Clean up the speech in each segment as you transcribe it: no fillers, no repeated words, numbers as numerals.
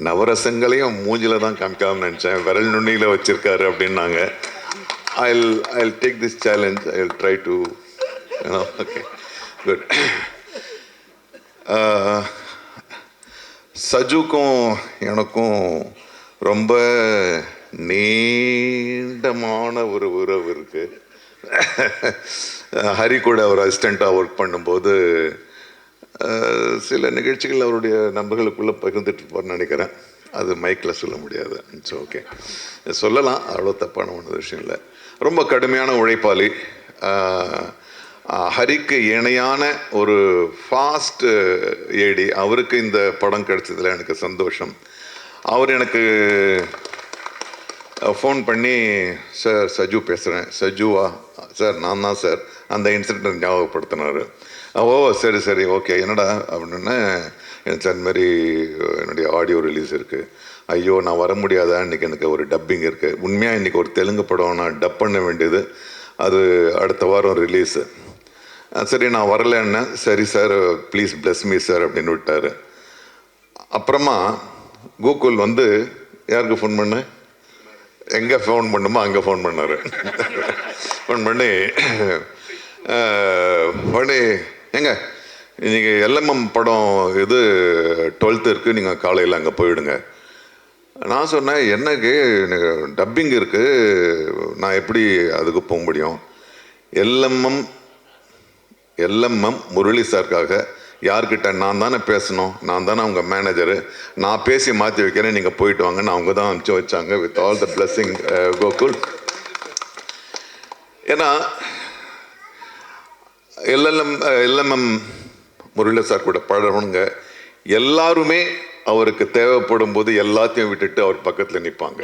நவரசங்களையும் மூஞ்சில தான் காமிக்காமல் நினச்சேன், விரல் நுண்ணியில் வச்சுருக்காரு அப்படின்னாங்க. I'll take this challenge. I'll try to, okay, good. சஜுக்கும் எனக்கும் ரொம்ப நீண்டமான ஒரு உறவு இருக்குது. ஹரி கூட அவர் அசிஸ்டண்ட்டாக ஒர்க் பண்ணும்போது சில நிகழ்ச்சிகள் அவருடைய நண்பர்களுக்குள்ளே பகிர்ந்துட்டு இருப்பார்னு நினைக்கிறேன். அது மைக்கில் சொல்ல முடியாது. இட்ஸ் ஓகே, சொல்லலாம், அவ்வளோ தப்பான ஒன்று விஷயம் இல்லை. ரொம்ப கடுமையான உழைப்பாளி. ஹரிக்கு இணையான ஒரு ஃபாஸ்ட் ஏடி. அவருக்கு இந்த படம் கிடைச்சதில் எனக்கு சந்தோஷம். அவர் எனக்கு ஃபோன் பண்ணி, சார் சஜு பேசுகிறேன். சஜுவா சார்? நான் தான் சார். அந்த இன்சிடென்ட் ஞாபகப்படுத்தினார். ஓ சரி சரி ஓகே, என்னடா அப்படின்னா, சார் இந்த மாதிரி என்னுடைய ஆடியோ ரிலீஸ் இருக்குது. ஐயோ நான் வர முடியாதா, இன்றைக்கி எனக்கு ஒரு டப்பிங் இருக்குது. உண்மையாக இன்றைக்கி ஒரு தெலுங்கு படம் நான் டப் பண்ண வேண்டியது, அது அடுத்த வாரம் ரிலீஸு. சரி நான் வரலன்னா, சரி sir please plus me sir அப்படின்னு விட்டார். அப்புறமா கூகுள் வந்து யாருக்கு ஃபோன் பண்ண, எங்கே ஃபோன் பண்ணுமோ அங்கே ஃபோன் பண்ணார். ஃபோன் பண்ணி ஏங்க நீங்கள் எல்எம்எம் படம் இது 12th இருக்குது, நீங்கள் காலையில் அங்கே போயிடுங்க. நான் சொன்னேன், எனக்கு டப்பிங் இருக்குது, நான் எப்படி அதுக்கு போக முடியும்? எல்எம்எம் முரளி சாருக்காக யார்கிட்ட? நான் தானே பேசணும், நான் தானே அவங்க மேனேஜரு, நான் பேசி மாற்றி வைக்கிறேன், நீங்கள் போயிட்டு வாங்கன்னு அவங்க தான் அனுப்பிச்சு வச்சாங்க. With all the blessing Gokul. ஏன்னா எல்எம்எம் முரளி சார் கூட பழகுங்க எல்லாருமே அவருக்கு தேவைப்படும் போது எல்லாத்தையும் விட்டுட்டு அவர் பக்கத்தில் நிற்பாங்க.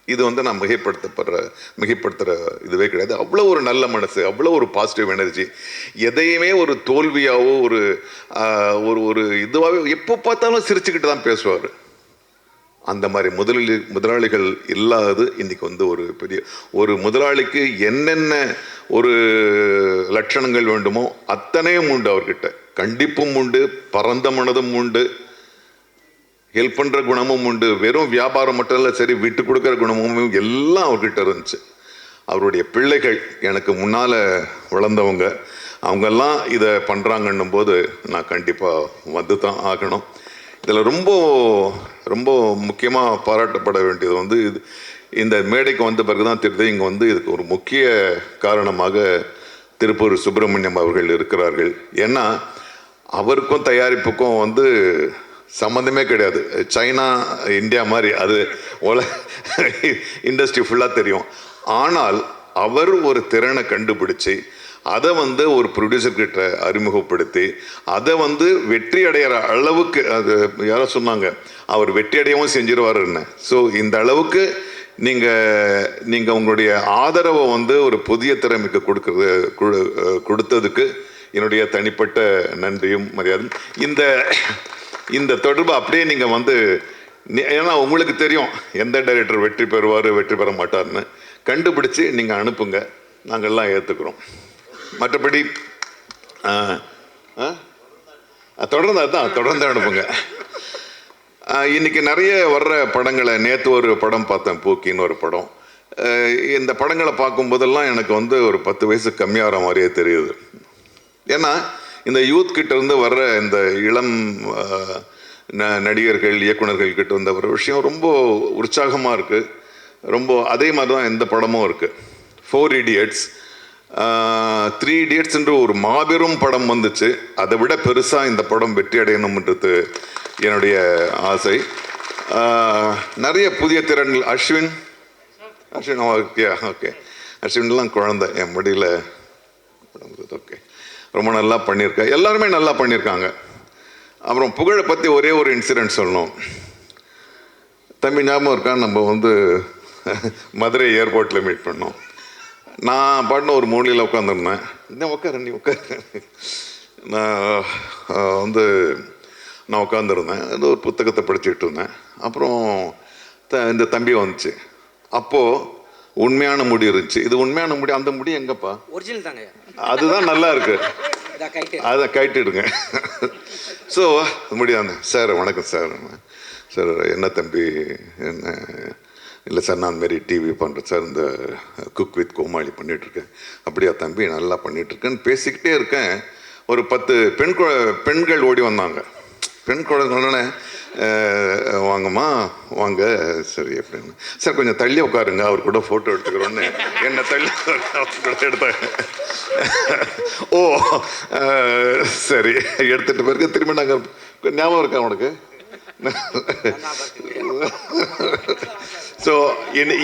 இது வந்து நான் மிகைப்படுத்துகிற இதுவே கிடையாது. அவ்வளோ ஒரு நல்ல மனசு, அவ்வளோ ஒரு பாசிட்டிவ் எனர்ஜி. எதையுமே ஒரு தோல்வியாவோ ஒரு ஒரு இதுவாகவே எப்போ பார்த்தாலும் சிரிச்சுக்கிட்டு தான் பேசுவார். அந்த மாதிரி முதலாளிகள் இல்லாதது இன்றைக்கி வந்து ஒரு பெரிய ஒரு முதலாளிக்கு என்னென்ன ஒரு லட்சணங்கள் வேண்டுமோ அத்தனையும் உண்டு அவர்கிட்ட. கண்டிப்பும் உண்டு, பரந்த மனதும் உண்டு, ஹெல்ப் பண்ணுற குணமும் உண்டு. வெறும் வியாபாரம் மட்டும் இல்லை, சரி விட்டு கொடுக்குற குணமும் எல்லாம் அவர்கிட்ட இருந்துச்சு. அவருடைய பிள்ளைகள் எனக்கு முன்னால் வளர்ந்தவங்க, அவங்கெல்லாம் இதை பண்ணுறாங்கன்னும் போது நான் கண்டிப்பாக வந்து தான் ஆகணும். இதில் ரொம்ப ரொம்ப முக்கியமாக பாராட்டப்பட வேண்டியது வந்து இந்த மேடைக்கு வந்த பிறகு தான் தெரியுது, இங்கே வந்து இதுக்கு ஒரு முக்கிய காரணமாக திருப்பூர் சுப்பிரமணியம் அவர்கள் இருக்கிறார்கள். ஏன்னா அவருக்கும் தயாரிப்புக்கும் வந்து சம்மந்தமே கிடையாது. சைனா இந்தியா மாதிரி அது இண்டஸ்ட்ரி ஃபுல்லாக தெரியும். ஆனால் அவர் ஒரு திறனை கண்டுபிடிச்சி அதை வந்து ஒரு ப்ரொடியூசர்கிட்ட அறிமுகப்படுத்தி அதை வந்து வெற்றி அடைகிற அளவுக்கு, அது யாரோ சொன்னாங்க, அவர் வெற்றி அடையவும் செஞ்சிருவாருன்னு. ஸோ இந்த அளவுக்கு நீங்கள் உங்களுடைய ஆதரவை வந்து ஒரு புதிய திறமைக்கு கொடுத்ததுக்கு என்னுடைய தனிப்பட்ட நன்றியும் மரியாதையும். இந்த தொடர்பு அப்படியே நீங்கள் வந்து, ஏன்னா உங்களுக்கு தெரியும் எந்த டைரக்டர் வெற்றி பெறுவார் வெற்றி பெற மாட்டார்னு, கண்டுபிடிச்சி நீங்கள் அனுப்புங்க, நாங்கள்லாம் ஏற்றுக்கிறோம். மற்றபடி தொடர்ந்து அனுப்புங்க. இன்றைக்கி நிறைய வர்ற படங்களை, நேற்று ஒரு படம் பார்த்தேன், பூக்கின்னு ஒரு படம். இந்த படங்களை பார்க்கும்போதெல்லாம் எனக்கு வந்து ஒரு 10 வயசு கம்மியாகிற மாதிரியே தெரியுது. ஏன்னா இந்த யூத் கிட்ட இருந்து வர்ற இந்த இளம் நடிகர்கள் இயக்குநர்கள் கிட்ட இருந்த ஒரு விஷயம் ரொம்ப உற்சாகமாக இருக்குது. ரொம்ப அதே மாதிரி தான் இந்த படமும் இருக்குது. 4 Idiots, 3 Idiots என்று ஒரு மாபெரும் படம் வந்துச்சு. அதை விட பெருசாக இந்த படம் வெற்றி அடையணும்ன்றது என்னுடைய ஆசை. நிறைய புதிய திறன்கள். அஸ்வின் ஓகே, அஸ்வின்லாம் குழந்தை என் முடியல. ஓகே, ரொம்ப நல்லா பண்ணியிருக்கேன். எல்லாருமே நல்லா பண்ணியிருக்காங்க. அப்புறம் புகழை பற்றி ஒரே ஒரு இன்சிடென்ட் சொல்லணும். தம்பி ஞாபகம் இருக்கா, நம்ம வந்து மதுரை ஏர்போர்ட்டில் மீட் பண்ணோம். நான் பாட்டின ஒரு மூலையில் உட்காந்துருந்தேன். இன்னும் நீ உட்காரு. நான் உட்காந்துருந்தேன், ஏதோ ஒரு புத்தகத்தை படிச்சுட்டு இருந்தேன். அப்புறம் இந்த தம்பி வந்துச்சு. அப்போது உண்மையான முடி இருந்துச்சு. இது உண்மையான முடி, அந்த முடி எங்கப்பா? ஒரிஜினல் தாங்க, அதுதான் நல்லா இருக்கு, அதை கைட்டிடுங்க. ஸோ முடியாங்க சார், வணக்கம் சார். சார் என்ன தம்பி என்ன இல்லை சார் நான் அதுமாரி டிவி பண்ணுறேன் சார், இந்த குக் வித் கோமாளி பண்ணிகிட்ருக்கேன். அப்படியா தம்பி, நல்லா பண்ணிகிட்ருக்கேன்னு பேசிக்கிட்டே இருக்கேன். ஒரு 10 பெண்கள் ஓடி வந்தாங்க. பெண் குழந்தைன்னே வாங்கம்மா வாங்க சரி அப்படின்னு. சார் கொஞ்சம் தள்ளி உட்காருங்க, அவர் கூட ஃபோட்டோ எடுத்துக்கிறோன்னு என்னை தள்ளி எடுத்தாங்க. ஓ சரி, எடுத்துகிட்டு பிறகு திரும்ப நாங்கள் ஞாபகம் இருக்கா உனக்கு? ஸோ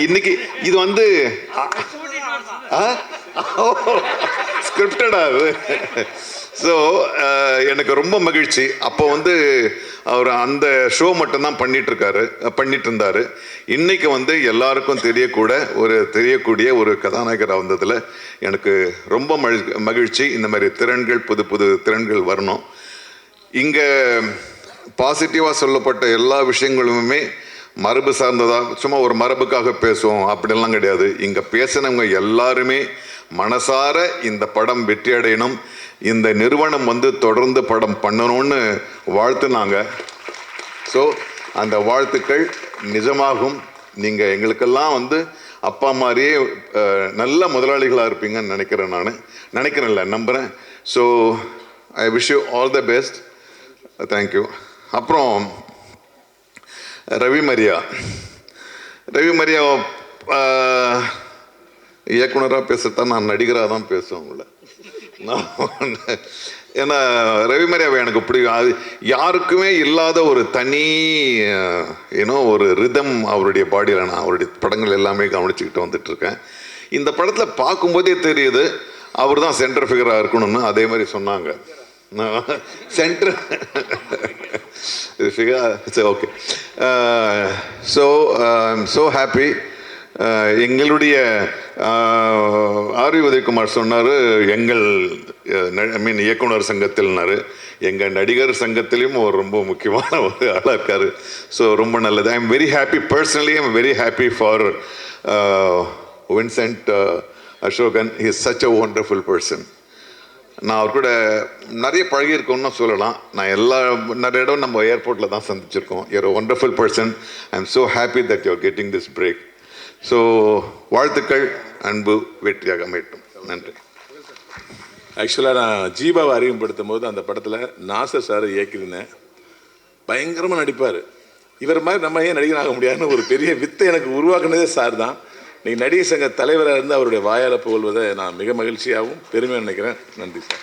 இன்னைக்கு இது வந்து ஸ்கிரிப்டடா அது. ஸோ எனக்கு ரொம்ப மகிழ்ச்சி. அப்போ வந்து அவர் அந்த ஷோ மட்டும்தான் பண்ணிட்டு இருந்தார். இன்னைக்கு வந்து எல்லாருக்கும் தெரியக்கூடிய ஒரு கதாநாயகராக வந்ததில் எனக்கு ரொம்ப மகிழ்ச்சி. இந்த மாதிரி திறன்கள், புது புது திறன்கள் வரணும். இங்கே பாசிட்டிவாக சொல்லப்பட்ட எல்லா விஷயங்களுமே மரபு சார்ந்ததாக, சும்மா ஒரு மரபுக்காக பேசுவோம் அப்படிலாம் கிடையாது. இங்கே பேசினவங்க எல்லாருமே மனசார இந்த படம் வெற்றி அடையணும், இந்த நிறுவனம் வந்து தொடர்ந்து படம் பண்ணணும்னு வாழ்த்துனாங்க. ஸோ அந்த வாழ்த்துக்கள் நிஜமாகும். நீங்கள் எங்களுக்கெல்லாம் வந்து அப்பா மாதிரியே நல்ல முதலாளிகளாக இருப்பீங்கன்னு நம்புகிறேன். So I wish you all the best. Thank you. அப்புறம் ரவி மரியா இயக்குனராக பேசுகிறதா, நான் நடிகராக தான் பேசுவேன் உங்களை. ஏன்னா ரவி மரியாவை எனக்கு பிடிக்கும். அது யாருக்குமே இல்லாத ஒரு தனி ஒரு ரிதம் அவருடைய பாடியில். நான் அவருடைய படங்கள் எல்லாமே கவனிச்சுக்கிட்டு வந்துட்டுருக்கேன். இந்த படத்தில் பார்க்கும்போதே தெரியுது அவர் தான் சென்டர் ஃபிகராக இருக்கணும்னு. அதே மாதிரி சொன்னாங்க. Centre okay. So I'm so happy. எங்களுடைய ஆர்வி உதயகுமார் சொன்னார், எங்கள் இயக்குனர் சங்கத்தில்னாரு. எங்கள் நடிகர் சங்கத்திலையும் ஒரு ரொம்ப முக்கியமான ஒரு ஆளாக இருக்கார். ஸோ ரொம்ப நல்லது. I am very happy. Personally I am very happy for Vincent Asokan. He is such a wonderful person. நான் அவர் கூட நிறைய பழகியிருக்கோன்னு சொல்லலாம். நிறைய இடம் நம்ம ஏர்போர்ட்டில் தான் சந்திச்சிருக்கோம். You're wonderful person. I am so happy that you are getting this break. So வாழ்த்துக்கள், அன்பு வெற்றியாக அமையட்டும். நன்றி. ஆக்சுவலாக நான் ஜீபாவை அறிமுகப்படுத்தும் போது அந்த படத்தில் நாசர் சார் இயக்கியிருந்தேன். பயங்கரமாக நடிப்பார். இவர் மாதிரி நம்ம ஏன் நடிகனாக முடியாதுன்னு ஒரு பெரிய வித்தை எனக்கு உருவாக்குனதே சார் தான். இன்றைக்கி நடிகர் சங்க தலைவராக இருந்து அவருடைய வாயால் புகழ்வதை நான் மிக மகிழ்ச்சியாகவும் பெருமையாக நினைக்கிறேன். நன்றி சார்.